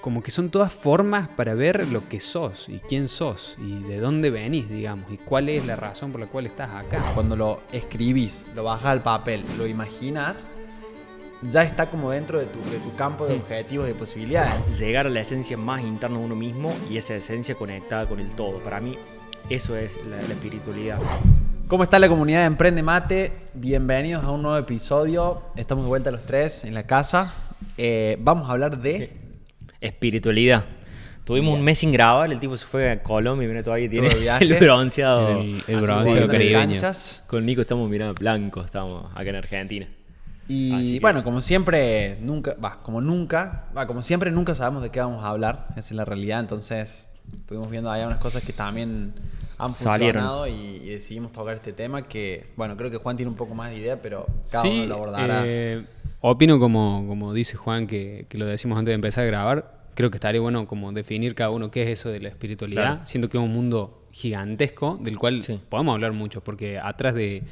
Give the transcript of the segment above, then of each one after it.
como que son todas formas para ver lo que sos y quién sos y de dónde venís, digamos, y cuál es la razón por la cual estás acá. Cuando lo escribís, lo bajás al papel, lo imaginas, ya está como dentro de tu campo de objetivos, de posibilidades. Llegar a la esencia más interna de uno mismo y esa esencia conectada con el todo. Para mí, eso es la espiritualidad. ¿Cómo está la comunidad de Emprende Mate? Bienvenidos a un nuevo episodio. Estamos de vuelta los tres en la casa. Vamos a hablar de... espiritualidad. Tuvimos un mes sin grabar, el tipo se fue a Colombia y viene todavía tiene el bronceado. El bronceado caribeño. Con Nico estamos mirando blancos, estamos acá en Argentina. Y bueno, como siempre, como siempre, nunca sabemos de qué vamos a hablar. Esa es la realidad. Entonces, estuvimos viendo allá unas cosas que también han funcionado y decidimos tocar este tema que, bueno, creo que Juan tiene un poco más de idea, pero cada uno lo abordará. Opino como dice Juan, que lo decimos antes de empezar a grabar. Creo que estaría bueno como definir cada uno qué es eso de la espiritualidad, claro. Siento que es un mundo gigantesco del cual podemos hablar mucho, porque atrás de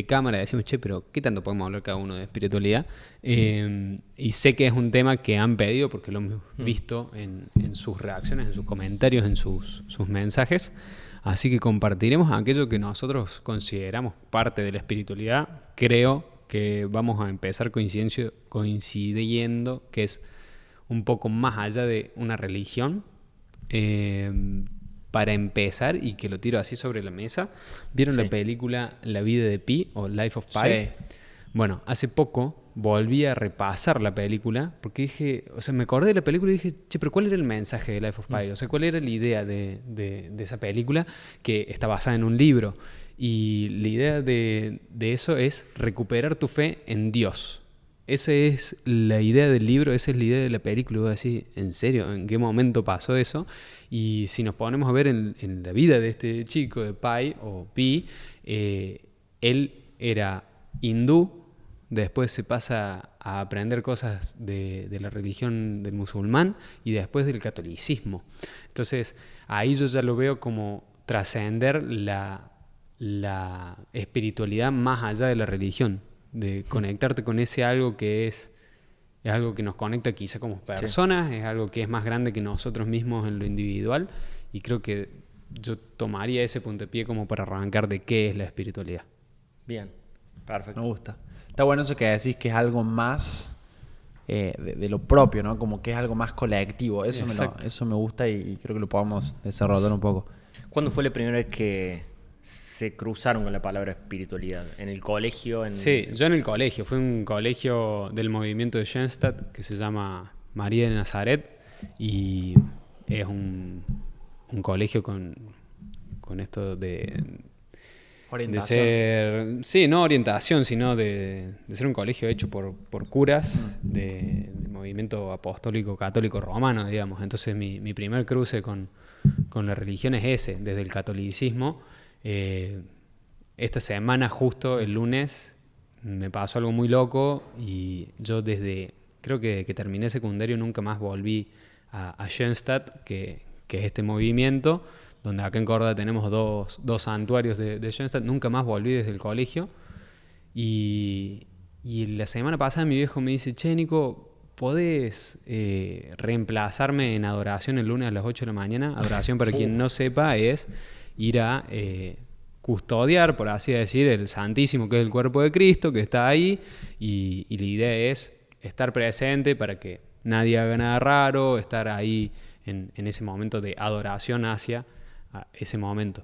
cámara decimos, che, pero ¿qué tanto podemos hablar cada uno de espiritualidad? Y sé que es un tema que han pedido porque lo hemos visto en sus reacciones, en sus comentarios, en sus mensajes. Así que compartiremos aquello que nosotros consideramos parte de la espiritualidad. Creo que vamos a empezar coincidiendo que es un poco más allá de una religión. Para empezar, y que lo tiro así sobre la mesa, ¿vieron la película La vida de Pi o Life of Pi? Sí. Bueno, hace poco volví a repasar la película porque dije, o sea, me acordé de la película y dije, che, pero ¿cuál era el mensaje de Life of Pi? O sea, ¿cuál era la idea de esa película que está basada en un libro? Y la idea de eso es recuperar tu fe en Dios. Esa es la idea del libro, esa es la idea de la película. Y voy a decir, ¿en serio? ¿En qué momento pasó eso? Y si nos ponemos a ver en la vida de este chico, de Pi o Pi, él era hindú, después se pasa a aprender cosas de la religión del musulmán y después del catolicismo. Entonces, ahí yo ya lo veo como trascender la espiritualidad más allá de la religión, de conectarte con ese algo que es algo que nos conecta quizá como personas, es algo que es más grande que nosotros mismos en lo individual, y creo que yo tomaría ese puntapié como para arrancar de qué es la espiritualidad. Bien, perfecto. Me gusta. Está bueno eso que decís, que es algo más de lo propio, ¿no? Como que es algo más colectivo. Eso me gusta y creo que lo podamos desarrollar un poco. ¿Cuándo fue la primera vez que se cruzaron con la palabra espiritualidad? ¿En el colegio? Sí, yo en el colegio. Fue un colegio del movimiento de Schoenstatt que se llama María de Nazaret y es un colegio con esto de orientación. No orientación, sino de ser un colegio hecho por curas del movimiento apostólico católico romano, digamos. Entonces mi primer cruce con la religión es ese, desde el catolicismo. Esta semana, justo el lunes, me pasó algo muy loco y yo creo que terminé secundario nunca más volví a Schoenstatt, que es este movimiento, donde acá en Córdoba tenemos dos santuarios de Schoenstatt. Nunca más volví desde el colegio y la semana pasada mi viejo me dice, che, Nico, ¿podés reemplazarme en adoración el lunes a las 8 de la mañana? Adoración, para quien no sepa, es ir a custodiar, por así decir, el Santísimo, que es el cuerpo de Cristo, que está ahí, y la idea es estar presente para que nadie haga nada raro, estar ahí en ese momento de adoración hacia ese momento.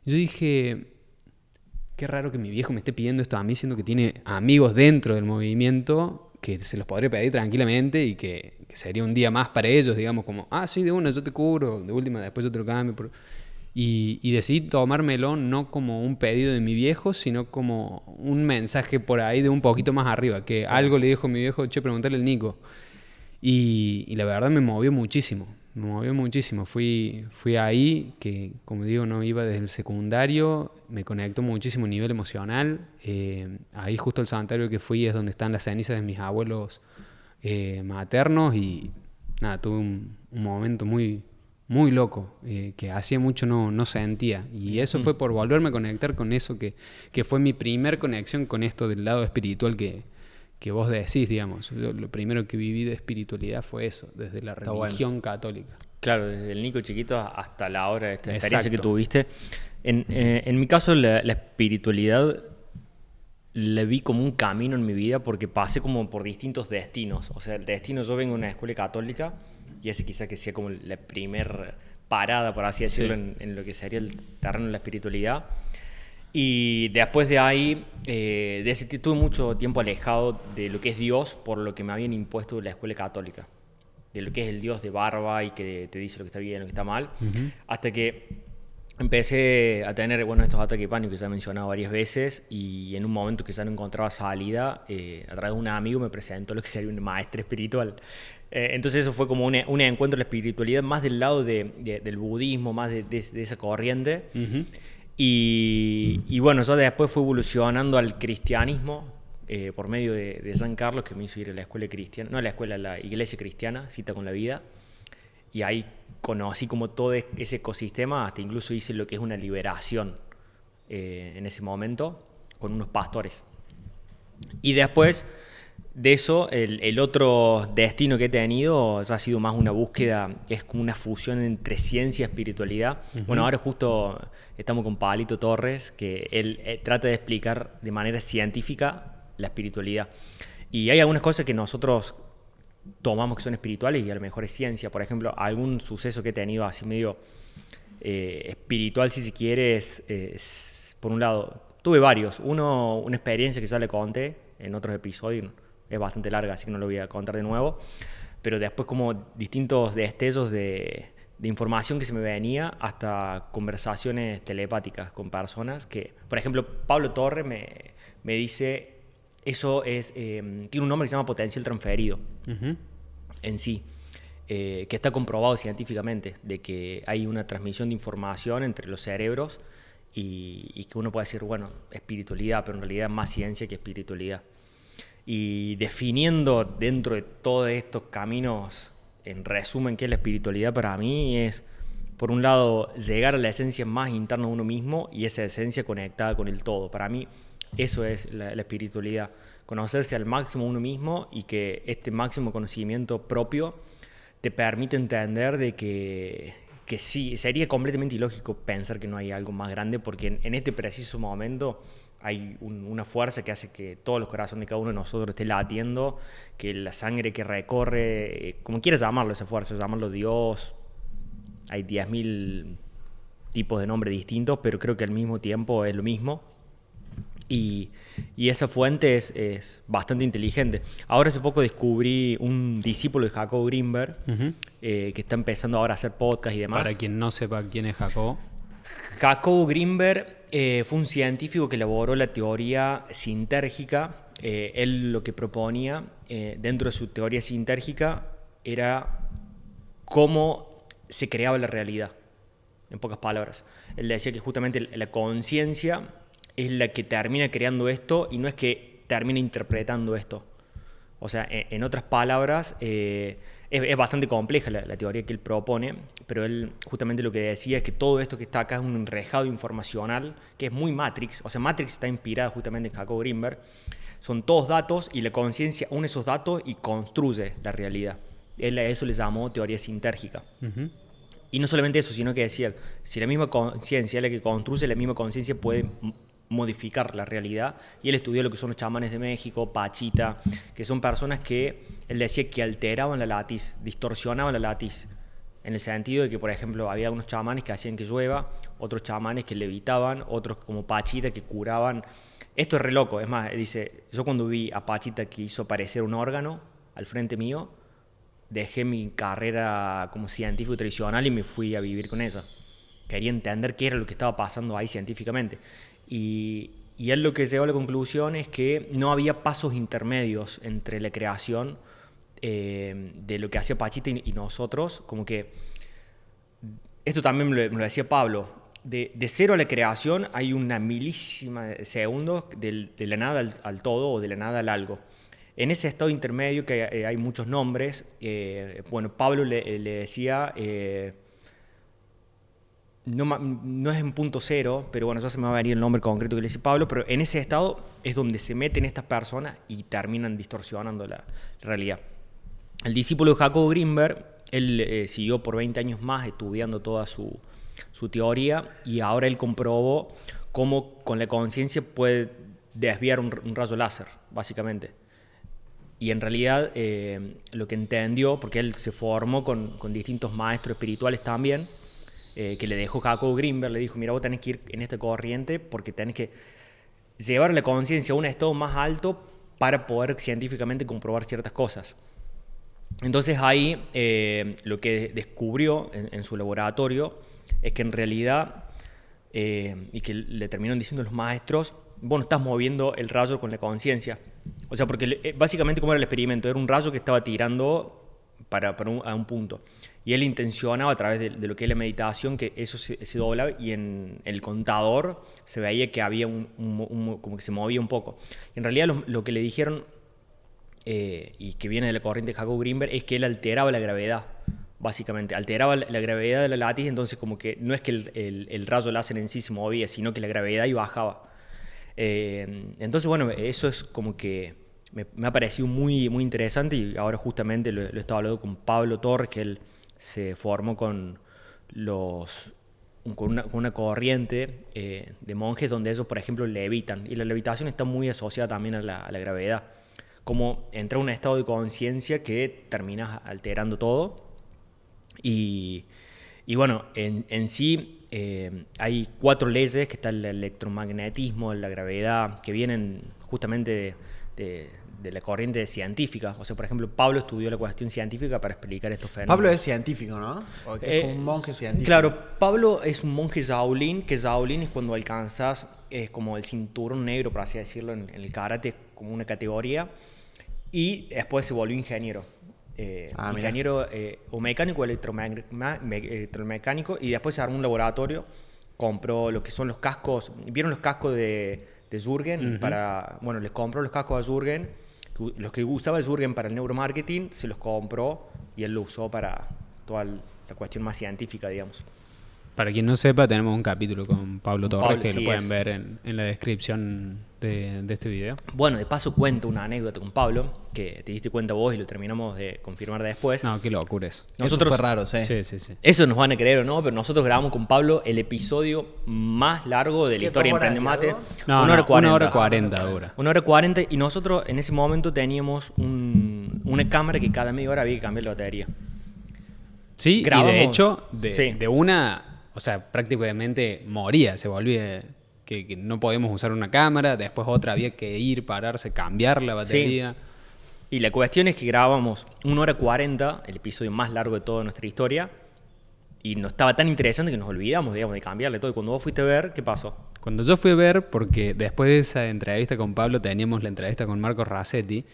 Yo dije, qué raro que mi viejo me esté pidiendo esto a mí, siendo que tiene amigos dentro del movimiento que se los podría pedir tranquilamente y que sería un día más para ellos, digamos, como, sí, de una, yo te cubro, de última, después yo te lo cambio. Y decidí tomármelo no como un pedido de mi viejo, sino como un mensaje por ahí de un poquito más arriba, que algo le dijo mi viejo, che, preguntale al Nico. Y la verdad me movió muchísimo. Fui ahí, que como digo, no iba desde el secundario, me conectó muchísimo a nivel emocional. Ahí justo el santuario que fui es donde están las cenizas de mis abuelos maternos y nada, tuve un momento muy, muy loco, que hacía mucho no sentía. Y eso fue por volverme a conectar con eso, que fue mi primer conexión con esto del lado espiritual que que vos decís, digamos. Lo primero que viví de espiritualidad fue eso, desde la religión católica. Claro, desde el Nico chiquito hasta la hora de esta experiencia que tuviste. En mi caso, la espiritualidad la vi como un camino en mi vida porque pasé como por distintos destinos. O sea, el destino, yo vengo de una escuela católica y ese quizás que sea como la primer parada, por así decirlo, en lo que sería el terreno de la espiritualidad. Y después de ahí, tuve mucho tiempo alejado de lo que es Dios por lo que me habían impuesto de la escuela católica. De lo que es el Dios de barba y que te dice lo que está bien, lo que está mal. Hasta que empecé a tener estos ataques de pánico que ya he mencionado varias veces y en un momento que ya no encontraba salida, a través de un amigo me presentó lo que sería un maestro espiritual. Entonces eso fue como un encuentro de la espiritualidad más del lado del budismo, más de esa corriente. Y bueno, yo después fui evolucionando al cristianismo por medio de San Carlos, que me hizo ir a la escuela cristiana, no a la escuela, a la iglesia cristiana, Cita con la Vida. Y ahí conocí como todo ese ecosistema, hasta incluso hice lo que es una liberación en ese momento con unos pastores. Y después de eso, el otro destino que he tenido ya ha sido más una búsqueda, es como una fusión entre ciencia y espiritualidad. Bueno, ahora justo estamos con Pablito Torres, que él trata de explicar de manera científica la espiritualidad. Y hay algunas cosas que nosotros tomamos que son espirituales y a lo mejor es ciencia. Por ejemplo, algún suceso que he tenido así medio espiritual, si se quiere, es por un lado, tuve varios. Una experiencia que ya le conté en otros episodios, es bastante larga, así que no lo voy a contar de nuevo, pero después como distintos destellos de información que se me venía, hasta conversaciones telepáticas con personas que, por ejemplo, Pablo Torre me dice, eso tiene un nombre que se llama potencial transferido en sí, que está comprobado científicamente, de que hay una transmisión de información entre los cerebros y que uno puede decir, bueno, espiritualidad, pero en realidad es más ciencia que espiritualidad. Y definiendo dentro de todos estos caminos, en resumen, qué es la espiritualidad para mí es, por un lado, llegar a la esencia más interna de uno mismo y esa esencia conectada con el todo. Para mí eso es la espiritualidad, conocerse al máximo uno mismo y que este máximo conocimiento propio te permite entender de que sí, sería completamente ilógico pensar que no hay algo más grande, porque en este preciso momento hay una fuerza que hace que todos los corazones de cada uno de nosotros esté latiendo, que la sangre que recorre, como quieras llamarlo, esa fuerza, llamarlo Dios, hay 10.000 tipos de nombres distintos, pero creo que al mismo tiempo es lo mismo. Y esa fuente es bastante inteligente. Ahora hace poco descubrí un discípulo de Jacobo Grinberg, que está empezando ahora a hacer podcast y demás. Para quien no sepa quién es Jacobo. Jacobo Grinberg fue un científico que elaboró la teoría sintérgica. Él lo que proponía dentro de su teoría sintérgica era cómo se creaba la realidad, en pocas palabras. Él decía que justamente la conciencia es la que termina creando esto y no es que termina interpretando esto. O sea, en otras palabras, es bastante compleja la teoría que él propone, pero él justamente lo que decía es que todo esto que está acá es un enrejado informacional que es muy Matrix. O sea, Matrix está inspirada justamente en Jacobo Grinberg. Son todos datos y la conciencia une esos datos y construye la realidad. Él a eso le llamó teoría sintérgica. Y no solamente eso, sino que decía, si la misma conciencia es la que construye, la misma conciencia puede modificar la realidad. Y él estudió lo que son los chamanes de México, Pachita, que son personas que él decía que alteraban la latiz, distorsionaban la latiz, en el sentido de que, por ejemplo, había unos chamanes que hacían que llueva, otros chamanes que levitaban, otros como Pachita que curaban. Esto es re loco. Es más, dice, yo cuando vi a Pachita que hizo aparecer un órgano al frente mío, dejé mi carrera como científico tradicional y me fui a vivir con ella. Quería entender qué era lo que estaba pasando ahí científicamente. Y él lo que llegó a la conclusión es que no había pasos intermedios entre la creación de lo que hacía Pachita y nosotros. Como que, esto también me lo decía Pablo, de cero a la creación hay una milísima de segundos de la nada al todo o de la nada al algo. En ese estado intermedio que hay muchos nombres, bueno, Pablo le decía... no es en punto cero, pero bueno, ya se me va a venir el nombre concreto que le dice Pablo, pero en ese estado es donde se meten estas personas y terminan distorsionando la realidad. El discípulo de Jacobo Grinberg, él siguió por 20 años más estudiando toda su teoría y ahora él comprobó cómo con la conciencia puede desviar un rayo láser, básicamente. Y en realidad lo que entendió, porque él se formó con distintos maestros espirituales también, que le dejó Jacobo Grinberg, le dijo, mira, vos tenés que ir en esta corriente porque tenés que llevar la conciencia a un estado más alto para poder científicamente comprobar ciertas cosas. Entonces ahí lo que descubrió en su laboratorio es que en realidad, y que le terminaron diciendo los maestros, vos no estás moviendo el rayo con la conciencia. O sea, porque básicamente como era el experimento, era un rayo que estaba tirando a un punto. Y él intencionaba a través de lo que es la meditación que eso se doblaba y en el contador se veía que había como que se movía un poco. Y en realidad lo que le dijeron, y que viene de la corriente de Jacobo Grinberg, es que él alteraba la gravedad. Básicamente, alteraba la gravedad de la látiz, entonces como que no es que el rayo láser en sí se movía, sino que la gravedad y bajaba. Entonces, bueno, eso es como que me ha parecido muy, muy interesante y ahora justamente lo he estado hablando con Pablo Torres, que él se formó con una corriente de monjes donde ellos, por ejemplo, levitan. Y la levitación está muy asociada también a la gravedad. Como entra en un estado de conciencia que terminas alterando todo. Y bueno, en sí hay 4 leyes, que está el electromagnetismo, la gravedad, que vienen justamente de la corriente científica. O sea, por ejemplo, Pablo estudió la cuestión científica para explicar estos fenómenos. Pablo es científico, ¿no? ¿O que es como un monje científico? Claro, Pablo es un monje Shaolin, que Shaolin es cuando alcanzas como el cinturón negro, por así decirlo, en el karate, como una categoría, y después se volvió ingeniero. Ingeniero o mecánico o electromecánico, y después se armó un laboratorio, compró lo que son los cascos. ¿Vieron los cascos de Jürgen? Uh-huh. Les compró los cascos a Jürgen, los que usaba Jürgen para el neuromarketing, se los compró y él lo usó para toda la cuestión más científica, digamos. Para quien no sepa, tenemos un capítulo con Pablo Torres, que sí, lo pueden ver en la descripción de este video. Bueno, de paso cuento una anécdota con Pablo, que te diste cuenta vos y lo terminamos de confirmar después. No, qué locura eso. Eso fue raro, sí. Sí. Eso nos van a creer o no, pero nosotros grabamos con Pablo el episodio más largo de la historia de Emprendemate. No, 1 hora 40. 1 hora 40 dura. 1 hora 40, y nosotros en ese momento teníamos una cámara que cada media hora había que cambiar la batería. Sí, grabamos, y de hecho, sí. de una... O sea, prácticamente moría, se volvía que no podíamos usar una cámara, después otra había que ir, pararse, cambiar la batería. Sí. Y la cuestión es que grabamos 1 hora 40, el episodio más largo de toda nuestra historia, y no estaba tan interesante que nos olvidamos, digamos, de cambiarle todo. Y cuando vos fuiste a ver, ¿qué pasó? Cuando yo fui a ver, porque después de esa entrevista con Pablo teníamos la entrevista con Marcos Racetti,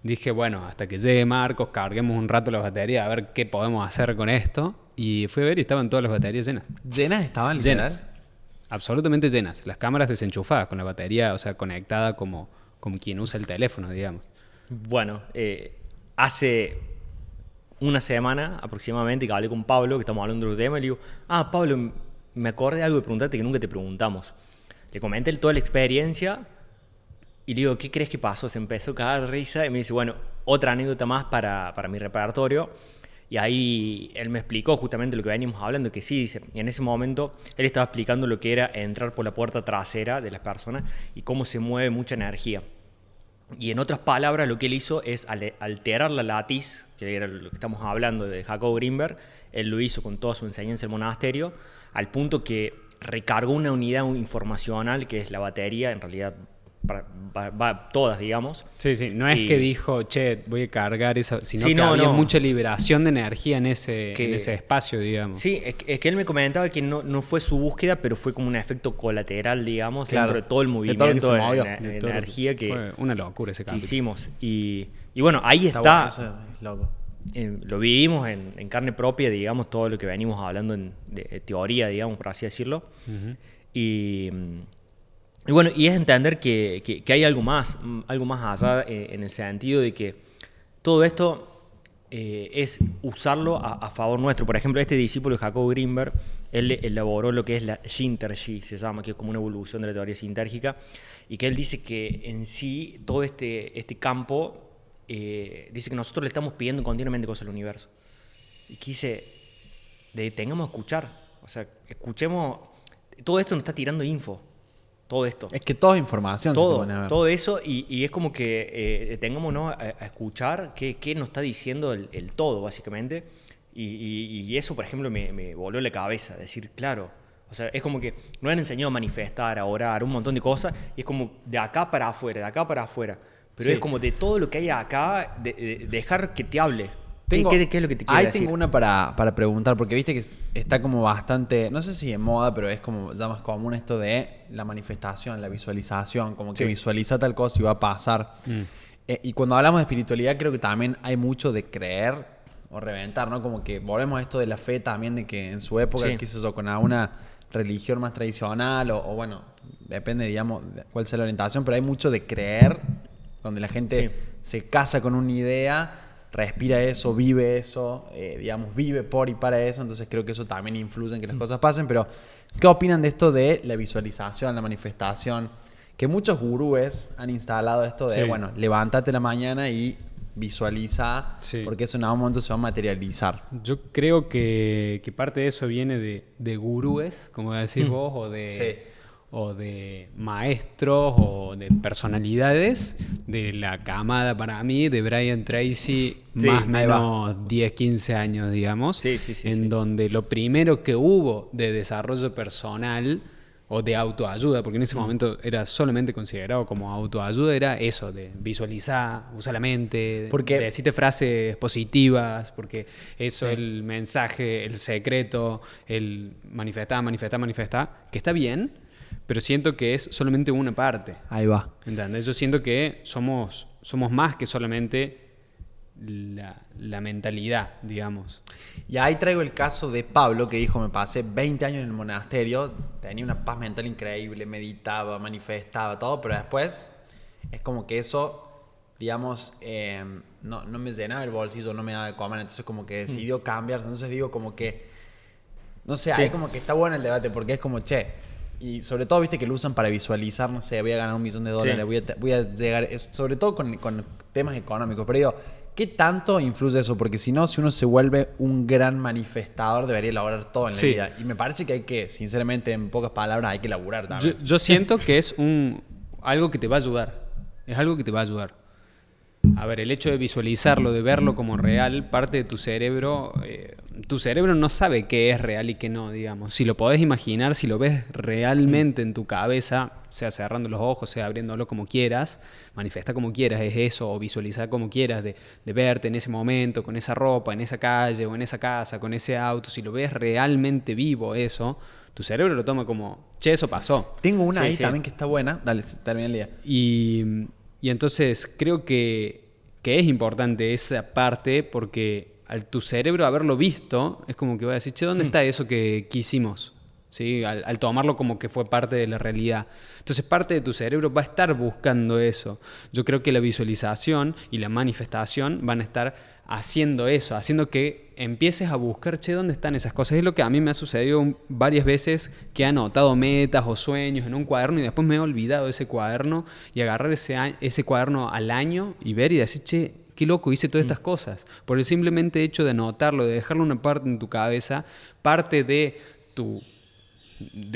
dije, bueno, hasta que llegue Marcos, carguemos un rato las baterías, a ver qué podemos hacer con esto. Y fui a ver y estaban todas las baterías llenas. ¿Llenas estaban? Llenas. Absolutamente llenas. Las cámaras desenchufadas, con la batería, o sea, conectada como quien usa el teléfono, digamos. Bueno, hace una semana aproximadamente que hablé con Pablo, que estamos hablando de otro tema, y le digo, Pablo, me acordé de algo de preguntarte que nunca te preguntamos. Le comenté toda la experiencia y le digo, ¿qué crees que pasó? Se empezó a cagar de risa y me dice, bueno, otra anécdota más para mi repertorio. Y ahí él me explicó justamente lo que veníamos hablando, que sí, dice, en ese momento él estaba explicando lo que era entrar por la puerta trasera de las personas y cómo se mueve mucha energía. Y en otras palabras, lo que él hizo es alterar la latiz, que era lo que estamos hablando de Jacobo Grinberg. Él lo hizo con toda su enseñanza del monasterio, al punto que recargó una unidad informacional, que es la batería, en realidad va todas, digamos. Sí, no es que dijo, che, voy a cargar eso, sino que había mucha liberación de energía en ese espacio, digamos. Sí, es que él me comentaba que no fue su búsqueda, pero fue como un efecto colateral, digamos, claro, dentro de todo el movimiento de energía que fue una locura ese cambio. Hicimos. Y bueno, ahí está. Bueno, loco. Lo vivimos en carne propia, digamos, todo lo que venimos hablando de teoría, digamos, por así decirlo. Uh-huh. Y bueno, y es entender que hay algo más allá, en el sentido de que todo esto es usarlo a favor nuestro. Por ejemplo, este discípulo de Jacob Greenberg, él elaboró lo que es la Sintergy, se llama, que es como una evolución de la teoría sintérgica, y que él dice que en sí todo este campo, dice que nosotros le estamos pidiendo continuamente cosas al universo. Y que dice, detengamos a escuchar, o sea, escuchemos, todo esto nos está tirando info. Todo esto. Es que todo es información. Todo eso, y es como que tengámonos a escuchar qué nos está diciendo el todo, básicamente. Y eso, por ejemplo, me voló la cabeza. Decir, claro, o sea, es como que nos han enseñado a manifestar, a orar, un montón de cosas, y es como de acá para afuera, de acá para afuera. Pero sí, es como de todo lo que hay acá, dejar que te hable. ¿Qué es lo que te quiere decir? Ahí tengo una para preguntar, porque viste que está como bastante, no sé si en moda, pero es como ya más común esto de la manifestación, la visualización, como que visualiza tal cosa y va a pasar. Y cuando hablamos de espiritualidad, creo que también hay mucho de creer o reventar, ¿no? Como que volvemos a esto de la fe también, de que en su época, qué sé yo, con alguna religión más tradicional, o bueno, depende, digamos, de cuál sea la orientación, pero hay mucho de creer, donde la gente se casa con una idea, respira eso, vive eso, digamos, vive por y para eso. Entonces creo que eso también influye en que las cosas pasen. Pero ¿qué opinan de esto de la visualización, la manifestación? Que muchos gurúes han instalado esto de, bueno, levántate la mañana y visualiza, porque eso en algún momento se va a materializar. Yo creo que parte de eso viene de gurúes, como decís vos, o de maestros o de personalidades de la camada, para mí, de Brian Tracy, más o menos 10, 15 años, digamos, donde lo primero que hubo de desarrollo personal o de autoayuda, porque en ese momento era solamente considerado como autoayuda, era eso, de visualizar, usar la mente, de decirte frases positivas, porque eso es el mensaje, el secreto, el manifestar, que está bien, pero siento que es solamente una parte. Ahí va. ¿Entendés? Yo siento que somos más que solamente la mentalidad, digamos. Y ahí traigo el caso de Pablo, que dijo, me pasé 20 años en el monasterio, tenía una paz mental increíble, meditaba, manifestaba, todo, pero después es como que eso, digamos, no me llenaba el bolsillo, no me daba de comer, entonces como que decidió cambiar. Entonces digo como que, no sé, ahí como que está bueno el debate, porque es como, y sobre todo, viste que lo usan para visualizar, no sé, voy a ganar $1 millón, voy a llegar, sobre todo con temas económicos, pero digo, ¿qué tanto influye eso? Porque si no, si uno se vuelve un gran manifestador, debería lograr todo en la vida. Y me parece que hay que, sinceramente, en pocas palabras, hay que laburar también. Yo siento que es algo que te va a ayudar. Es algo que te va a ayudar. A ver, el hecho de visualizarlo, de verlo como real, parte de tu cerebro no sabe qué es real y qué no, digamos. Si lo podés imaginar, si lo ves realmente en tu cabeza, sea cerrando los ojos, sea abriéndolo como quieras, manifesta como quieras, es eso, o visualizar como quieras, de verte en ese momento, con esa ropa, en esa calle o en esa casa, con ese auto. Si lo ves realmente vivo eso, tu cerebro lo toma como, eso pasó. Tengo una también que está buena. Dale, termina el día. Y entonces creo que es importante esa parte, porque al tu cerebro haberlo visto, es como que va a decir, ¿dónde está eso que quisimos? ¿Sí? Al tomarlo como que fue parte de la realidad. Entonces parte de tu cerebro va a estar buscando eso. Yo creo que la visualización y la manifestación van a estar haciendo eso, haciendo que empieces a buscar, ¿dónde están esas cosas? Es lo que a mí me ha sucedido varias veces, que he anotado metas o sueños en un cuaderno y después me he olvidado de ese cuaderno, y agarrar ese cuaderno al año y ver y decir, qué loco, hice todas estas cosas. Por el simplemente hecho de anotarlo, de dejarlo una parte en tu cabeza, parte de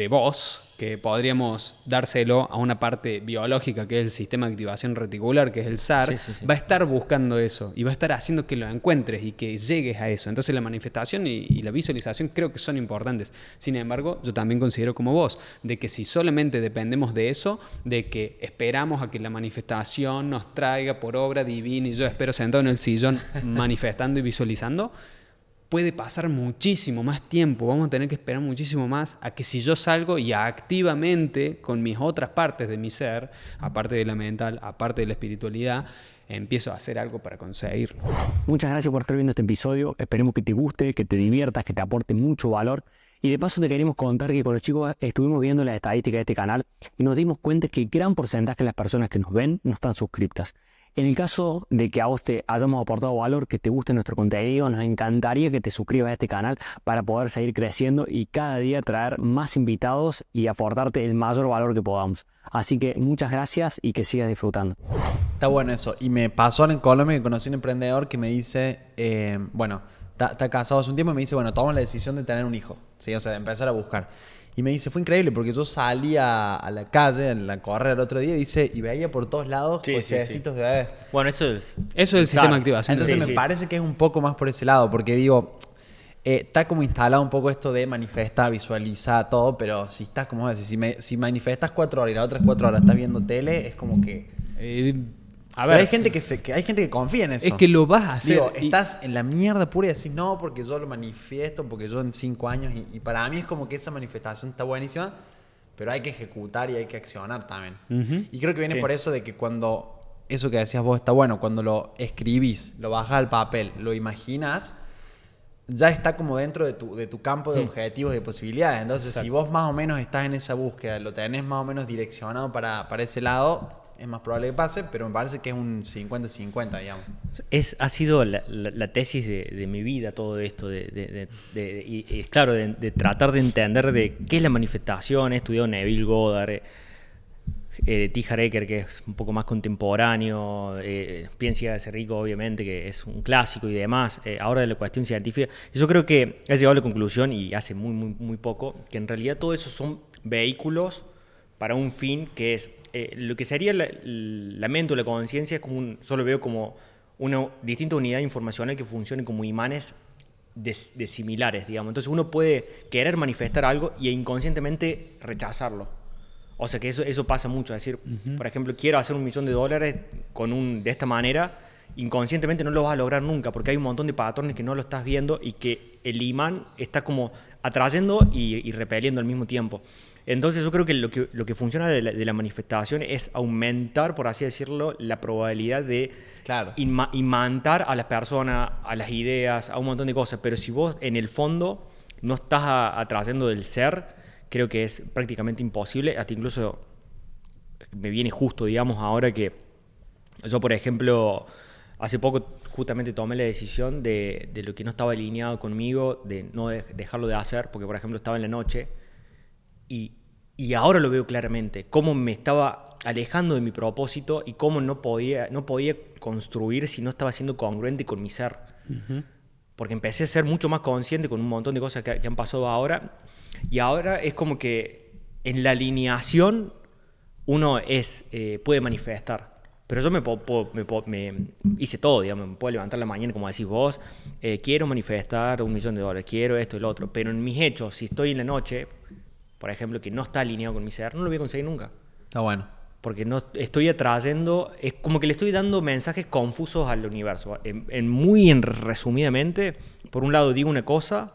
vos, que podríamos dárselo a una parte biológica, que es el sistema de activación reticular, que es el SAR, va a estar buscando eso y va a estar haciendo que lo encuentres y que llegues a eso. Entonces la manifestación y la visualización creo que son importantes. Sin embargo, yo también considero como vos, de que si solamente dependemos de eso, de que esperamos a que la manifestación nos traiga por obra divina y yo espero sentado en el sillón manifestando y visualizando, puede pasar muchísimo más tiempo, vamos a tener que esperar muchísimo más a que si yo salgo y activamente con mis otras partes de mi ser, aparte de la mental, aparte de la espiritualidad, empiezo a hacer algo para conseguirlo. Muchas gracias por estar viendo este episodio, esperemos que te guste, que te diviertas, que te aporte mucho valor. Y de paso te queremos contar que con los chicos estuvimos viendo las estadísticas de este canal y nos dimos cuenta que gran porcentaje de las personas que nos ven no están suscriptas. En el caso de que a vos te hayamos aportado valor, que te guste nuestro contenido, nos encantaría que te suscribas a este canal para poder seguir creciendo y cada día traer más invitados y aportarte el mayor valor que podamos. Así que muchas gracias y que sigas disfrutando. Está bueno eso. Y me pasó ahora en Colombia que conocí un emprendedor que me dice, bueno, está casado hace un tiempo y me dice, bueno, toma la decisión de tener un hijo. ¿Sí? O sea, de empezar a buscar. Y me dice, fue increíble porque yo salí a la calle, a la correr el otro día, dice, y veía por todos lados cochecitos de bebés. Bueno, eso es el sistema de activación. Entonces me parece que es un poco más por ese lado, porque digo, está como instalado un poco esto de manifestar, visualizar todo, pero si estás, como decís, si manifestas 4 horas y las otras 4 horas estás viendo tele, es como que... A ver, pero hay gente que confía en eso. es que lo vas a hacer. Digo, estás en la mierda pura y decís, no, porque yo lo manifiesto, porque yo en 5 años, y para mí es como que esa manifestación está buenísima, pero hay que ejecutar y hay que accionar también. Y creo que viene por eso de que cuando, eso que decías vos está bueno, cuando lo escribís, lo bajas al papel, lo imaginas, ya está como dentro de tu campo de objetivos y de posibilidades. Entonces, si vos más o menos estás en esa búsqueda, lo tenés más o menos direccionado para ese lado, es más probable que pase, pero me parece que es un 50-50, digamos. Ha sido la tesis de mi vida todo esto, y claro, de tratar de entender de qué es la manifestación. He estudiado Neville Goddard, T. Harv Eker, que es un poco más contemporáneo, Piensa y hágase rico, obviamente, que es un clásico y demás. Ahora de la cuestión científica, yo creo que he llegado a la conclusión, y hace muy, muy, muy poco, que en realidad todo eso son vehículos para un fin que es... lo que sería la mente o la conciencia es como yo lo veo como una distinta unidad informacional que funcione como imanes de similares, digamos. Entonces uno puede querer manifestar algo e inconscientemente rechazarlo. O sea que eso pasa mucho. Es decir, por ejemplo, quiero hacer $1.000.000 de esta manera, inconscientemente no lo vas a lograr nunca porque hay un montón de patrones que no lo estás viendo y que el imán está como atrayendo y repeliendo al mismo tiempo. Entonces yo creo que lo que funciona de la manifestación es aumentar, por así decirlo, la probabilidad de imantar a las personas, a las ideas, a un montón de cosas. Pero si vos en el fondo no estás atrayendo del ser, creo que es prácticamente imposible. Hasta incluso me viene justo, digamos, ahora que yo, por ejemplo, hace poco justamente tomé la decisión de lo que no estaba alineado conmigo, de no dejarlo de hacer, porque, por ejemplo, estaba en la noche. Y ahora lo veo claramente, cómo me estaba alejando de mi propósito y cómo no podía construir si no estaba siendo congruente con mi ser. Porque empecé a ser mucho más consciente con un montón de cosas que han pasado ahora. Y ahora es como que en la alineación uno puede manifestar. Pero yo me hice todo, digamos, me puedo levantar la mañana, como decís vos, quiero manifestar $1.000.000, quiero esto y lo otro. Pero en mis hechos, si estoy en la noche... por ejemplo, que no está alineado con mi ser, no lo voy a conseguir nunca. Está bueno. Porque no estoy atrayendo, es como que le estoy dando mensajes confusos al universo. Muy resumidamente, por un lado digo una cosa,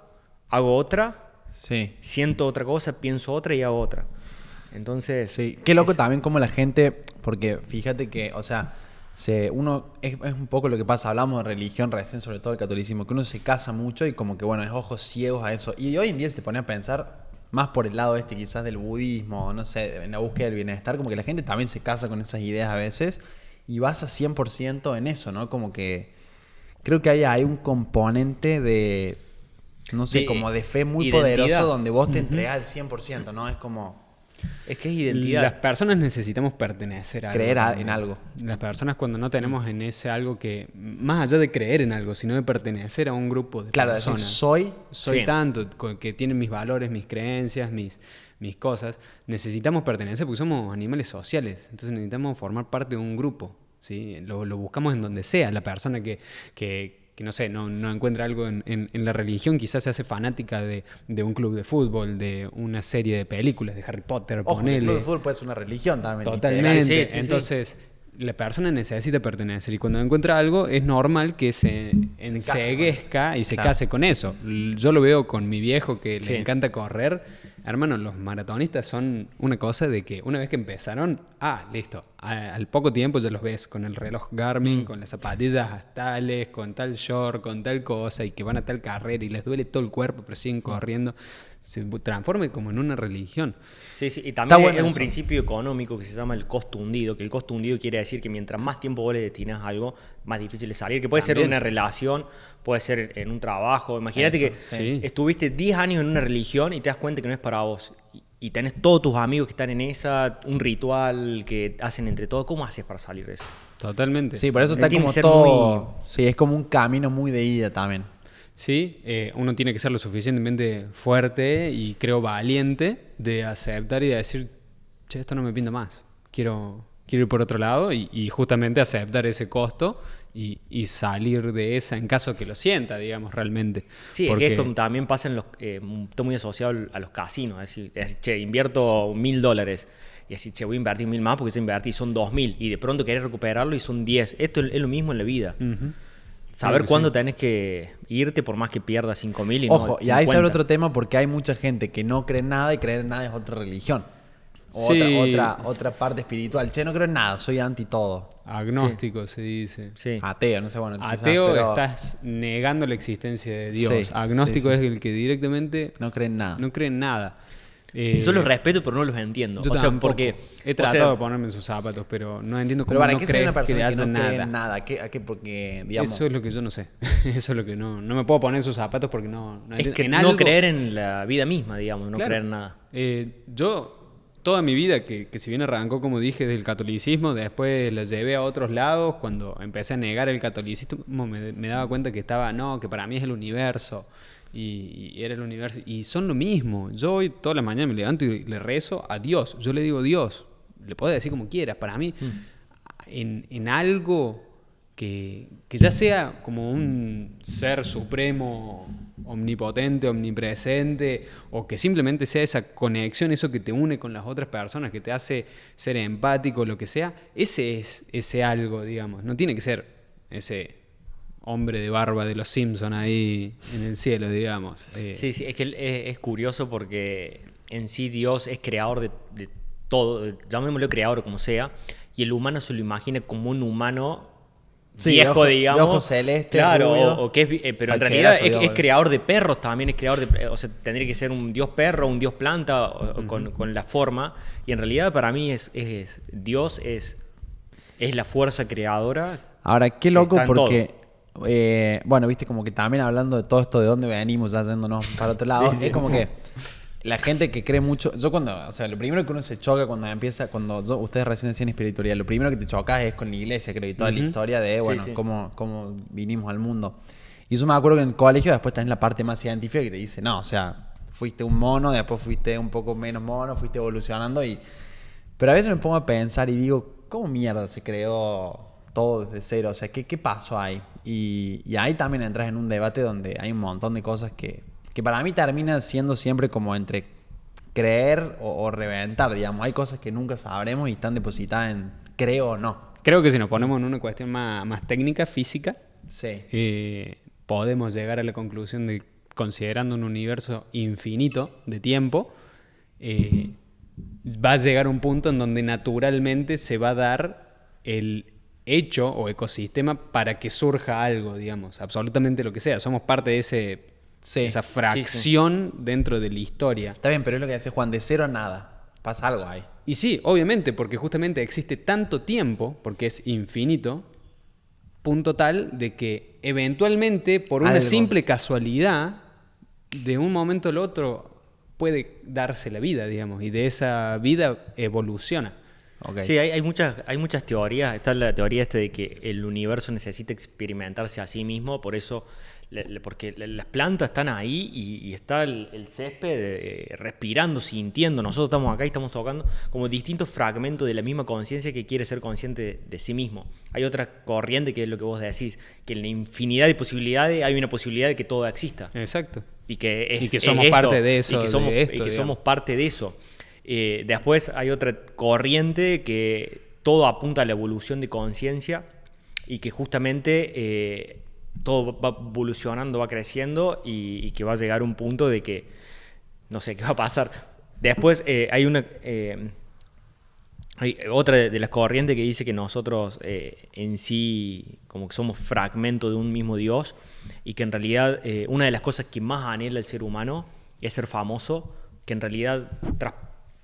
hago otra, siento otra cosa, pienso otra y hago otra. Entonces... Sí. Qué loco también como la gente, porque fíjate que, o sea, uno es un poco lo que pasa, hablamos de religión recién, sobre todo el catolicismo, que uno se casa mucho y como que, bueno, es ojos ciegos a eso. Y hoy en día se pone a pensar... más por el lado quizás del budismo, no sé, en la búsqueda del bienestar, como que la gente también se casa con esas ideas a veces y basa 100% en eso, ¿no? Como que creo que hay un componente de, no sé, como de fe muy poderoso donde vos te entregás al 100%, ¿no? Es como... Es que es identidad. Las personas necesitamos pertenecer a algo. Creer en algo. Las personas cuando no tenemos en ese algo que, más allá de creer en algo, sino de pertenecer a un grupo de personas. Soy tanto, que tienen mis valores, mis creencias, mis cosas. Necesitamos pertenecer porque somos animales sociales. Entonces necesitamos formar parte de un grupo, ¿sí? Lo buscamos en donde sea. La persona que no sé, no encuentra algo en la religión, quizás se hace fanática de un club de fútbol, de una serie de películas, de Harry Potter, ponele. El club de fútbol puede ser una religión también. Totalmente. Entonces, la persona necesita pertenecer y cuando encuentra algo es normal que se enceguezca y se case con eso. Yo lo veo con mi viejo que le encanta correr. Hermano, los maratonistas son una cosa de que una vez que empezaron, listo. al poco tiempo ya los ves con el reloj Garmin, con las zapatillas tales, con tal short, con tal cosa, y que van a tal carrera y les duele todo el cuerpo, pero siguen corriendo. Se transforma como en una religión. Sí, y también bueno es un eso. principio económico que se llama el costo hundido, que el costo hundido quiere decir que mientras más tiempo vos le destinas a algo, más difícil es salir, que puede ser en una relación, puede ser en un trabajo. Imagínate que sí. estuviste 10 años en una religión y te das cuenta que no es para vos. Y tenés todos tus amigos que están en esa, un ritual que hacen entre todos. ¿Cómo haces para salir de eso? Totalmente. Sí, por eso está Tiene como que ser todo... Sí, es como un camino muy de ida también. Sí, uno tiene que ser lo suficientemente fuerte y creo valiente de aceptar y de decir, che, esto no me pinta más, quiero ir por otro lado y justamente aceptar ese costo y salir de esa en caso que lo sienta, digamos, realmente. Sí, porque es que es como también pasa en los... está muy asociado a los casinos. Es decir, che, invierto $1.000. Y así, che, voy a invertir 1.000 más porque se invertí, son 2.000. Y de pronto querés recuperarlo y son 10. Esto es lo mismo en la vida. Saber Claro que cuándo sí. tenés que irte por más que pierdas 5.000 y Ojo, no y ahí se abre 50. otro tema porque hay mucha gente que no cree en nada y creer en nada es otra religión. O Sí. otra parte espiritual. Che, no creo en nada, soy anti todo. agnóstico se dice. Sí. Ateo, no sé, bueno. quizás, Ateo pero estás negando la existencia de Dios. Sí, Agnóstico sí, sí. es el que directamente no cree en nada. no cree en nada. Yo los respeto, pero no los entiendo. Yo o sea, tampoco. porque... He tratado de ponerme en sus zapatos, pero no entiendo cómo Pero ¿para no qué ser crees una persona que haya no cree nada. en nada? ¿A qué? Porque, digamos... Eso es lo que yo no sé. Eso es lo que no me puedo poner en sus zapatos porque no Es entiendo. que En no algo- creer en la vida misma, digamos, no Claro. creer en nada. Yo, toda mi vida, que si bien arrancó, como dije, del catolicismo, después la llevé a otros lados. Cuando empecé a negar el catolicismo, me daba cuenta que que para mí es el universo. Y era el universo. Y son lo mismo. Yo hoy, toda la mañana, me levanto y le rezo a Dios. Yo le digo Dios. Le puedes decir como quieras. Para mí, en algo que ya sea como un ser supremo, omnipotente, omnipresente, o que simplemente sea esa conexión, eso que te une con las otras personas, que te hace ser empático, lo que sea, ese es ese algo, digamos. No tiene que ser ese hombre de barba de los Simpsons ahí en el cielo, digamos. Sí, es que es curioso porque en sí Dios es creador de todo, llamémoslo creador como sea, y el humano se lo imagina como un humano Sí, viejo, digamos. de ojos celestes, claro, rubio, o que es, pero en facherazo, realidad es digamos. creador de perros también, es creador de, o sea, tendría que ser un dios perro, un dios planta, o con la forma, y en realidad para mí Dios es la fuerza creadora. Ahora, qué loco está en porque... bueno, viste, como que también hablando de todo esto de dónde venimos, ya yéndonos para otro lado, es como que la gente que cree mucho, yo o sea, lo primero que uno se choca ustedes recién decían espiritualidad, lo primero que te chocas es con la iglesia, creo, y toda la historia de, bueno, sí. cómo vinimos al mundo. Y yo me acuerdo que en el colegio después tenés la parte más científica que te dice, no, o sea, fuiste un mono, después fuiste un poco menos mono, fuiste evolucionando pero a veces me pongo a pensar y digo, ¿cómo mierda se creó todo desde cero? O sea, ¿qué pasó ahí? Y ahí también entras en un debate donde hay un montón de cosas que para mí termina siendo siempre como entre creer o reventar, digamos. Hay cosas que nunca sabremos y están depositadas en creo o no. Creo que si nos ponemos en una cuestión más técnica, física, Sí. podemos llegar a la conclusión de, considerando un universo infinito de tiempo, va a llegar un punto en donde naturalmente se va a dar el hecho o ecosistema para que surja algo, digamos, absolutamente lo que sea. Somos parte de esa fracción dentro de la historia. Está bien, pero es lo que dice Juan, de cero a nada. Pasa algo ahí. Y sí, obviamente, porque justamente existe tanto tiempo, porque es infinito, punto tal de que eventualmente, por una Algo. simple casualidad, de un momento al otro puede darse la vida, digamos, y de esa vida evoluciona. Okay. Sí, hay muchas teorías. Está la teoría de que el universo necesita experimentarse a sí mismo, por eso, porque las plantas están ahí y está el césped respirando, sintiendo. Nosotros estamos acá y estamos tocando como distintos fragmentos de la misma conciencia que quiere ser consciente de sí mismo. Hay otra corriente que es lo que vos decís, que en la infinidad de posibilidades hay una posibilidad de que todo exista. Exacto. Y que somos parte de eso, y que somos parte de eso. Después hay otra corriente que todo apunta a la evolución de conciencia y que justamente todo va evolucionando, va creciendo y que va a llegar a un punto de que no sé qué va a pasar. Después hay Hay otra de las corrientes que dice que nosotros en sí como que somos fragmento de un mismo Dios y que en realidad una de las cosas que más anhela el ser humano es ser famoso, que en realidad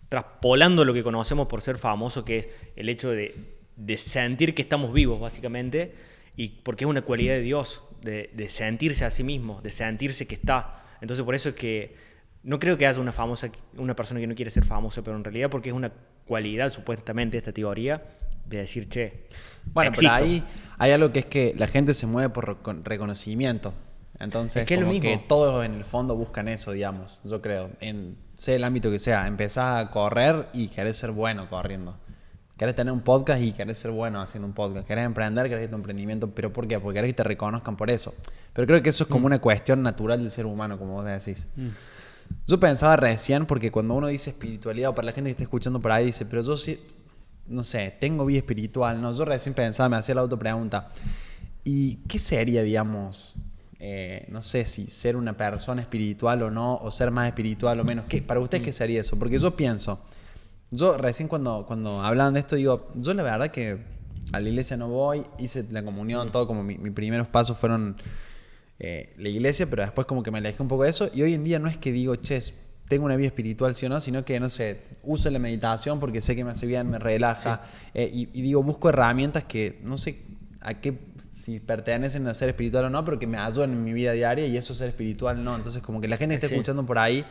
traspolando lo que conocemos por ser famoso, que es el hecho de sentir que estamos vivos básicamente, y porque es una cualidad de Dios, de sentirse a sí mismo, de sentirse que está. Entonces por eso es que no creo que haya una persona que no quiere ser famosa, pero en realidad porque es una cualidad, supuestamente, esta teoría, de decir, che, bueno, existo. pero ahí hay algo que es que la gente se mueve por reconocimiento. Entonces, es que como es lo mismo. que todos en el fondo buscan eso, digamos, yo creo, sea el ámbito que sea. Empezás a correr y querés ser bueno corriendo. Querés tener un podcast y querés ser bueno haciendo un podcast. Querés emprender, querés que tu emprendimiento. ¿Pero por qué? Porque querés que te reconozcan por eso. Pero creo que eso es como una cuestión natural del ser humano, como vos decís. Yo pensaba recién, porque cuando uno dice espiritualidad, o para la gente que está escuchando por ahí, dice, pero yo sí, no sé, tengo vida espiritual. No, yo recién pensaba, me hacía la autopregunta. ¿Y qué sería, digamos, no sé si ser una persona espiritual o no, o ser más espiritual o menos? Para ustedes, ¿qué sería eso? Porque yo pienso, yo recién cuando hablaban de esto, digo, yo la verdad que a la iglesia no voy, hice la comunión, todo como mis primeros pasos fueron la iglesia, pero después como que me alejé un poco de eso, y hoy en día no es que digo, che, tengo una vida espiritual, sí o no, sino que, no sé, uso la meditación porque sé que me hace bien, me relaja, y digo, busco herramientas que no sé a qué, si pertenecen a ser espiritual o no, pero que me ayudan en mi vida diaria, y eso ser espiritual no. Entonces como que la gente que está escuchando por ahí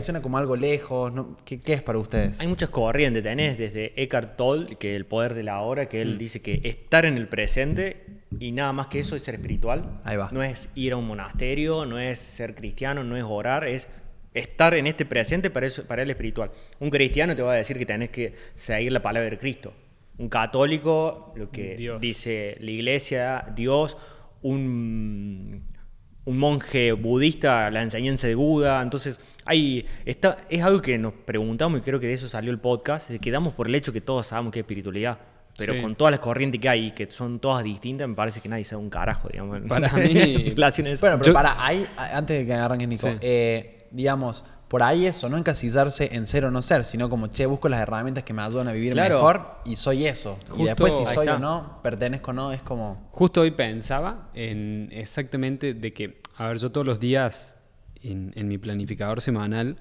suena como algo lejos, ¿no? ¿Qué es para ustedes? Hay muchas corrientes, tenés desde Eckhart Tolle, que el poder de la hora, que él dice que estar en el presente y nada más que eso es ser espiritual. Ahí va. No es ir a un monasterio, no es ser cristiano, no es orar, es estar en este presente para él espiritual. Un cristiano te va a decir que tenés que seguir la palabra de Cristo. Un católico, lo que Dios. dice la iglesia, Dios, un monje budista, la enseñanza de Buda. Entonces, es algo que nos preguntamos y creo que de eso salió el podcast, de que damos por el hecho que todos sabemos qué es espiritualidad. Pero Sí. con todas las corrientes que hay, que son todas distintas, me parece que nadie sabe un carajo, digamos. Para mí- Relaciones. Bueno, pero ahí, antes de que arranques, Nico, Sí. digamos, por ahí eso, no encasillarse en ser o no ser, sino como, che, busco las herramientas que me ayudan a vivir Claro. mejor y soy eso. Justo- Y después si Ahí soy está. o no, pertenezco o no, es como... Justo hoy pensaba en exactamente de que, a ver, yo todos los días en mi planificador semanal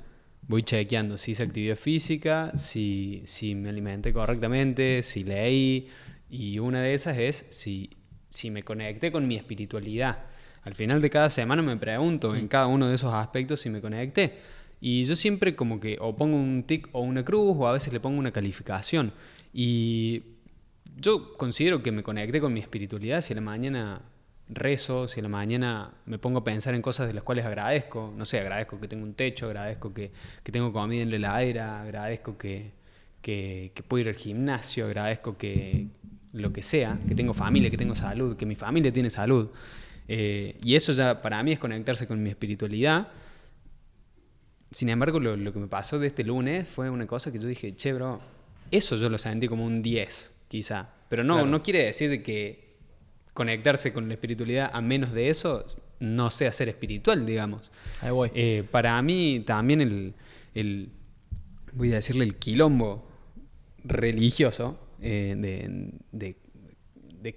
voy chequeando si hice actividad física, si me alimenté correctamente, si leí, y una de esas es si me conecté con mi espiritualidad. Al final de cada semana me pregunto en cada uno de esos aspectos si me conecté. Y yo siempre como que o pongo un tic o una cruz, o a veces le pongo una calificación. Y yo considero que me conecté con mi espiritualidad si a la mañana rezo, si a la mañana me pongo a pensar en cosas de las cuales agradezco. No sé, agradezco que tengo un techo, agradezco que tengo comida en la heladera, agradezco que puedo ir al gimnasio, agradezco que lo que sea, que tengo familia, que tengo salud, que mi familia tiene salud. Y eso ya para mí es conectarse con mi espiritualidad. Sin embargo, lo que me pasó de este lunes fue una cosa que yo dije, che, bro, eso yo lo sentí como un 10, quizá. Pero no quiere decir de que conectarse con la espiritualidad a menos de eso no sea ser espiritual, digamos. Ahí voy. Para mí también voy a decirle el quilombo religioso de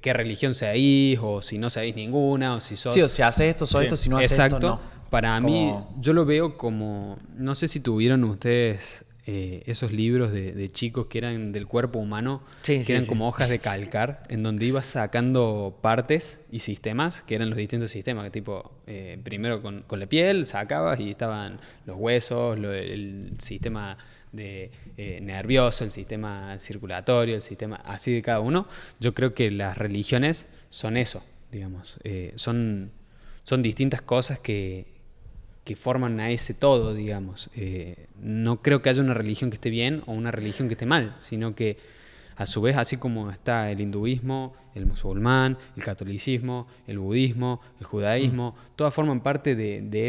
qué religión seáis, o si no sabéis ninguna, o si sos... Sí, o si haces esto, sos Sí, esto, si no haces exacto. esto, no. Para Como- mí, yo lo veo como... No sé si tuvieron ustedes esos libros de chicos que eran del cuerpo humano, Sí, que sí, eran sí. como hojas de calcar, en donde ibas sacando partes y sistemas, que eran los distintos sistemas, que tipo, primero con la piel sacabas y estaban los huesos, el sistema de nervioso, el sistema circulatorio, el sistema así de cada uno. Yo creo que las religiones son eso, digamos. Son distintas cosas que forman a ese todo, digamos. No creo que haya una religión que esté bien o una religión que esté mal, sino que a su vez, así como está el hinduismo, el musulmán, el catolicismo, el budismo, el judaísmo, todas forman parte de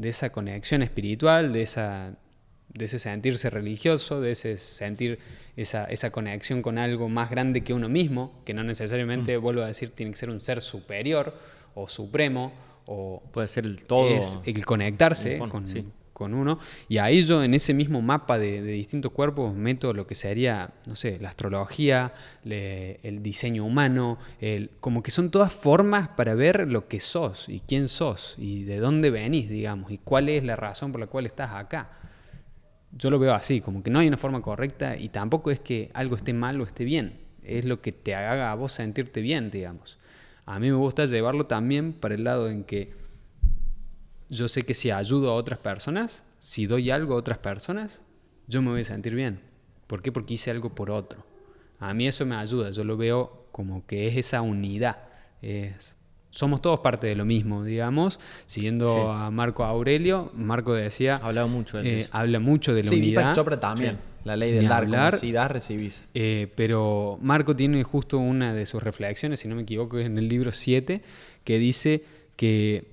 esa conexión espiritual, de ese sentirse religioso, de ese sentir esa conexión con algo más grande que uno mismo, que no necesariamente, vuelvo a decir, tiene que ser un ser superior o supremo, o Puede ser el todo. es el conectarse en el fondo, con, sí. con uno. Y ahí yo en ese mismo mapa de distintos cuerpos meto lo que sería, no sé, la astrología, el diseño humano, como que son todas formas para ver lo que sos y quién sos y de dónde venís, digamos, y cuál es la razón por la cual estás acá. Yo lo veo así, como que no hay una forma correcta y tampoco es que algo esté mal o esté bien. Es lo que te haga a vos sentirte bien, digamos. A mí me gusta llevarlo también para el lado en que yo sé que si ayudo a otras personas, si doy algo a otras personas, yo me voy a sentir bien. ¿Por qué? Porque hice algo por otro. A mí eso me ayuda. Yo lo veo como que es esa unidad. Somos todos parte de lo mismo, digamos. Siguiendo a Marco Aurelio, Marco decía... Hablaba mucho de eso. Habla mucho de la unidad. Sí, unidad. Deepak Chopra también. Sí. La ley del dar, como si das, recibís. Pero Marco tiene justo una de sus reflexiones, si no me equivoco, en el libro 7, que dice que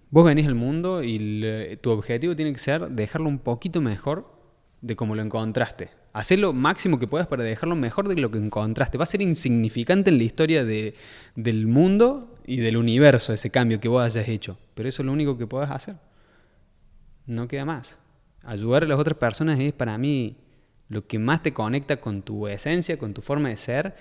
vos venís al mundo y tu objetivo tiene que ser dejarlo un poquito mejor de como lo encontraste. Hacer lo máximo que puedas para dejarlo mejor de lo que encontraste. Va a ser insignificante en la historia del mundo y del universo ese cambio que vos hayas hecho. Pero eso es lo único que podés hacer. No queda más. Ayudar a las otras personas es para mí lo que más te conecta con tu esencia, con tu forma de ser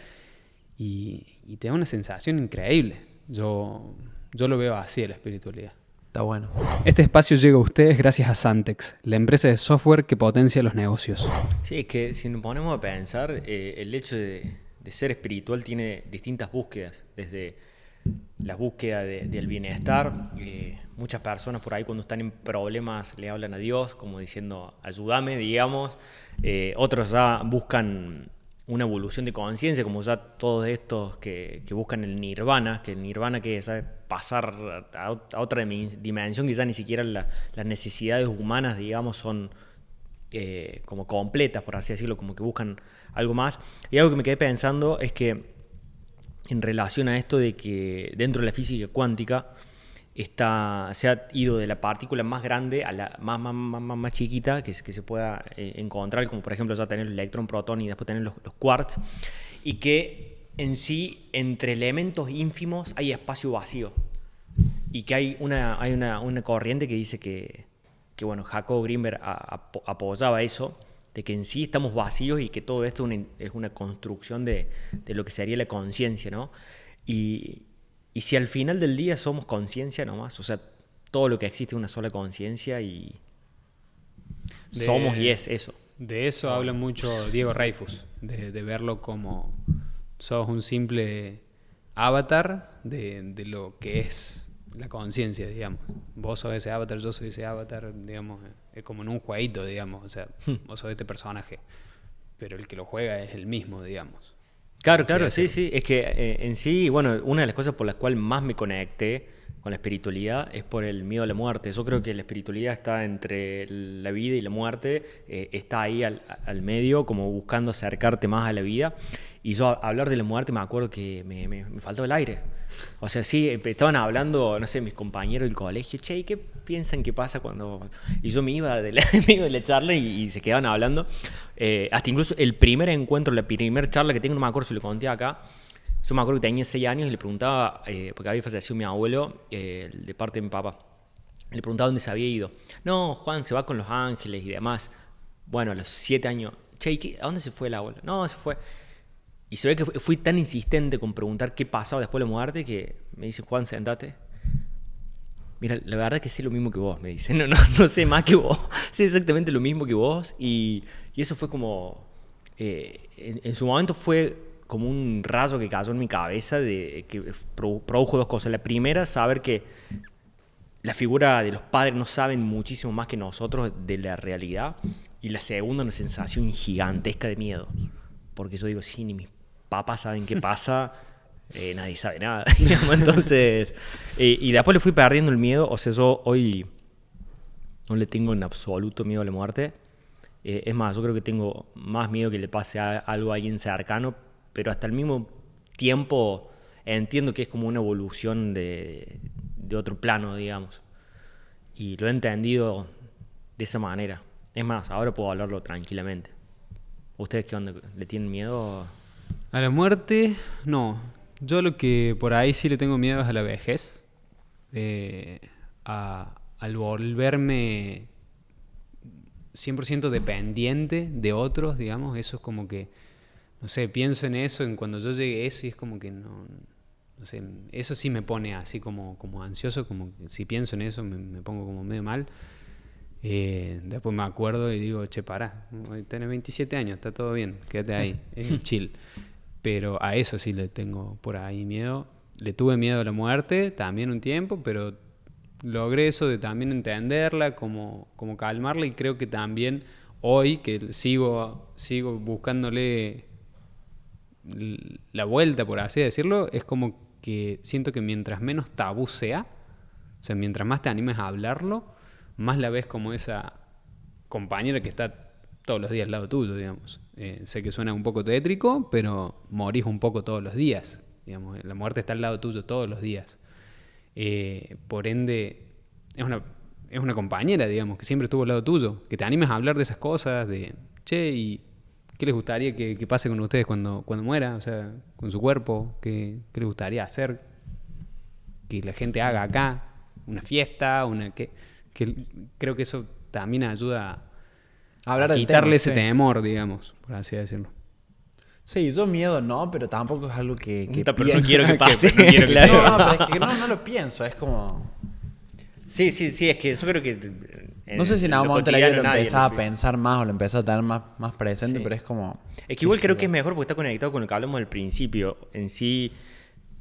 y te da una sensación increíble. Yo lo veo así en la espiritualidad. Está bueno. Este espacio llega a ustedes gracias a Santex, la empresa de software que potencia los negocios. Sí, es que si nos ponemos a pensar, el hecho de ser espiritual tiene distintas búsquedas, desde la búsqueda del bienestar. Muchas personas por ahí cuando están en problemas le hablan a Dios, como diciendo, ayúdame, digamos. Otros ya buscan una evolución de conciencia, como ya todos estos que buscan el nirvana, que el nirvana que es pasar a otra dimensión, que ya ni siquiera las necesidades humanas, digamos, son como completas, por así decirlo, como que buscan algo más. Y algo que me quedé pensando es que en relación a esto de que dentro de la física cuántica se ha ido de la partícula más grande a la más chiquita que se pueda encontrar, como por ejemplo ya tener el electrón, protón y después tener los quarks, y que en sí entre elementos ínfimos hay espacio vacío y que hay una corriente que dice que bueno, Jacob Greenberg apoyaba eso, de que en sí estamos vacíos y que todo esto es una construcción de lo que sería la conciencia, ¿no? Y si al final del día somos conciencia nomás, o sea, todo lo que existe es una sola conciencia y somos y es eso. De eso habla mucho Diego Reifus, de verlo como sos un simple avatar de lo que es la conciencia, digamos. Vos sos ese avatar, yo soy ese avatar, digamos, es como en un jueguito, digamos, o sea, vos sos este personaje, pero el que lo juega es el mismo, digamos. Claro, sí. Es que en sí, bueno, una de las cosas por las cuales más me conecté con la espiritualidad es por el miedo a la muerte. Yo creo que la espiritualidad está entre la vida y la muerte, está ahí al medio, como buscando acercarte más a la vida. Y yo hablar de la muerte me acuerdo que me faltaba el aire. O sea, sí, estaban hablando, no sé, mis compañeros del colegio, che, ¿qué piensan que pasa cuando...? Y yo me iba de la charla y se quedaban hablando. Hasta incluso el primer encuentro, la primera charla que tengo, no me acuerdo si lo conté acá. Yo me acuerdo que tenía 6 años y le preguntaba, porque había fallecido mi abuelo, de parte de mi papá. Le preguntaba dónde se había ido. No, Juan se va con los ángeles y demás. Bueno, a los 7 años, che, ¿a dónde se fue el abuelo? No, se fue... Y se ve que fui tan insistente con preguntar qué pasaba después de la muerte que me dice, Juan, sentate. Mira, la verdad es que sé lo mismo que vos, me dice. No sé más que vos. Sé exactamente lo mismo que vos. Y eso fue como... en su momento fue como un rayo que cayó en mi cabeza que produjo 2 cosas. La primera, saber que la figura de los padres no saben muchísimo más que nosotros de la realidad. Y la segunda, una sensación gigantesca de miedo. Porque yo digo, sí, ni mis papás saben qué pasa, nadie sabe nada. Entonces, y después le fui perdiendo el miedo. O sea, yo hoy no le tengo en absoluto miedo a la muerte. Es más, yo creo que tengo más miedo que le pase algo a alguien cercano, pero hasta el mismo tiempo entiendo que es como una evolución de otro plano, digamos. Y lo he entendido de esa manera. Es más, ahora puedo hablarlo tranquilamente. ¿Ustedes qué onda? ¿Le tienen miedo? A la muerte, no. Yo lo que por ahí sí le tengo miedo es a la vejez. Al volverme 100% dependiente de otros, digamos. Eso es como que, no sé, pienso en eso, en cuando yo llegue a eso y es como que no sé, eso sí me pone así como ansioso, como que si pienso en eso me pongo como medio mal. Después me acuerdo y digo, che, pará, tenés 27 años, está todo bien, quédate ahí, chill. Pero a eso sí le tengo por ahí miedo. Le tuve miedo a la muerte también un tiempo, pero logré eso de también entenderla, como calmarla, y creo que también hoy que sigo buscándole la vuelta, por así decirlo, es como que siento que mientras menos tabú sea, o sea, mientras más te animes a hablarlo, más la ves como esa compañera que está todos los días al lado tuyo, digamos. Sé que suena un poco tétrico, pero morís un poco todos los días, digamos. La muerte está al lado tuyo todos los días. Por ende, es una compañera, digamos, que siempre estuvo al lado tuyo, que te animes a hablar de esas cosas, de, che, ¿y qué les gustaría que pase con ustedes cuando muera? O sea, con su cuerpo, ¿qué les gustaría hacer? Que la gente haga acá una fiesta, que creo que eso también ayuda a hablar del quitarle tema, ese temor, digamos, por así decirlo. Sí, yo miedo no, pero tampoco es algo que Pero no quiero que pase. no quiero que No, pero es que no lo pienso, es como... Sí, es que yo creo que... No sé si en algún momento la vida lo nadie empezaba a pensar más o lo empezaba a tener más presente, Sí. pero es como... Es que igual creo que es mejor porque está conectado con lo que hablamos al principio. En sí,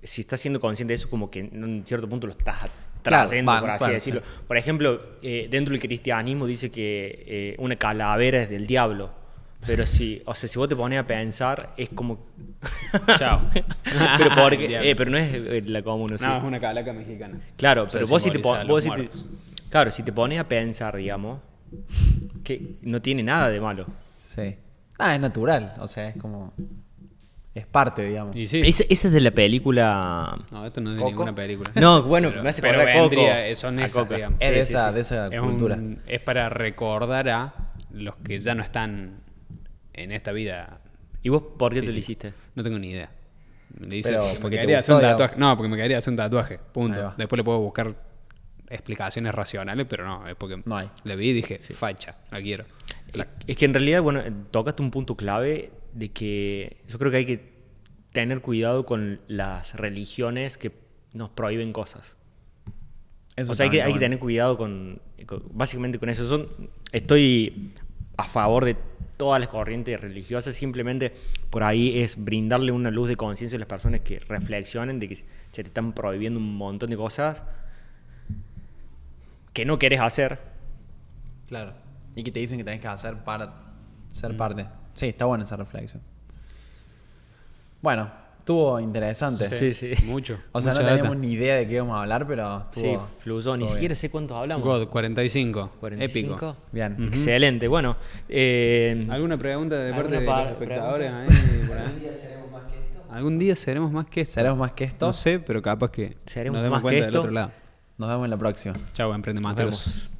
si estás siendo consciente de eso, como que en cierto punto lo estás trayendo, por así decirlo. Sí. Por ejemplo, dentro del cristianismo dice que una calavera es del diablo. Pero si vos te pones a pensar, es como... Chao. pero no es la común, ¿sí? No, es una calaca mexicana. Claro, O sea, pero vos si te simboliza a los muertos. claro, si te pones a pensar, digamos, que no tiene nada de malo. Sí. Es natural, o sea, es como... Es parte, digamos. Y sí. Ese es de la película... No, esto no es de ¿Coco? ninguna película. No, bueno, me hace acordar a Coco. Son A esas, Coco. digamos. Es Sí, de sí, esa, sí. de esa Es cultura. es para recordar a los que ya no están en esta vida. ¿Y vos por qué te lo física. hiciste? No tengo ni idea. Me lo hice Pero porque porque me te quería hacer gustó, un tatuaje. digamos. No, porque me quería hacer un tatuaje. Ahí Punto. va. Después le puedo buscar explicaciones racionales, pero no, es porque No hay. le vi y dije, facha, la quiero. Es que en realidad, bueno, tocaste un punto clave de que yo creo que hay que tener cuidado con las religiones que nos prohíben cosas. Eso O sea, hay que también, tener cuidado básicamente con eso. Estoy a favor de todas las corrientes religiosas, simplemente por ahí es brindarle una luz de conciencia a las personas que reflexionen de que se te están prohibiendo un montón de cosas que no querés hacer. Claro. Y que te dicen que tenés que hacer para ser parte. Sí, está buena esa reflexión. Bueno, estuvo interesante. Sí. Mucho. O sea, mucha no teníamos data. ni idea de qué íbamos a hablar, pero Sí, estuvo, fluyó. Ni estuvo siquiera bien. sé cuántos hablamos. God, 45. 45. Épico. Bien. Ujú. Excelente. Bueno, ¿Alguna pregunta de parte de ¿Alguna los espectadores? pregunta? Ahí, por ahí? ¿Algún día seremos más que esto? ¿Seremos más que esto? No sé, pero capaz que Seremos nos demos más que cuenta del esto. otro lado. Nos vemos en la próxima. Chau, emprende nos materos. vemos.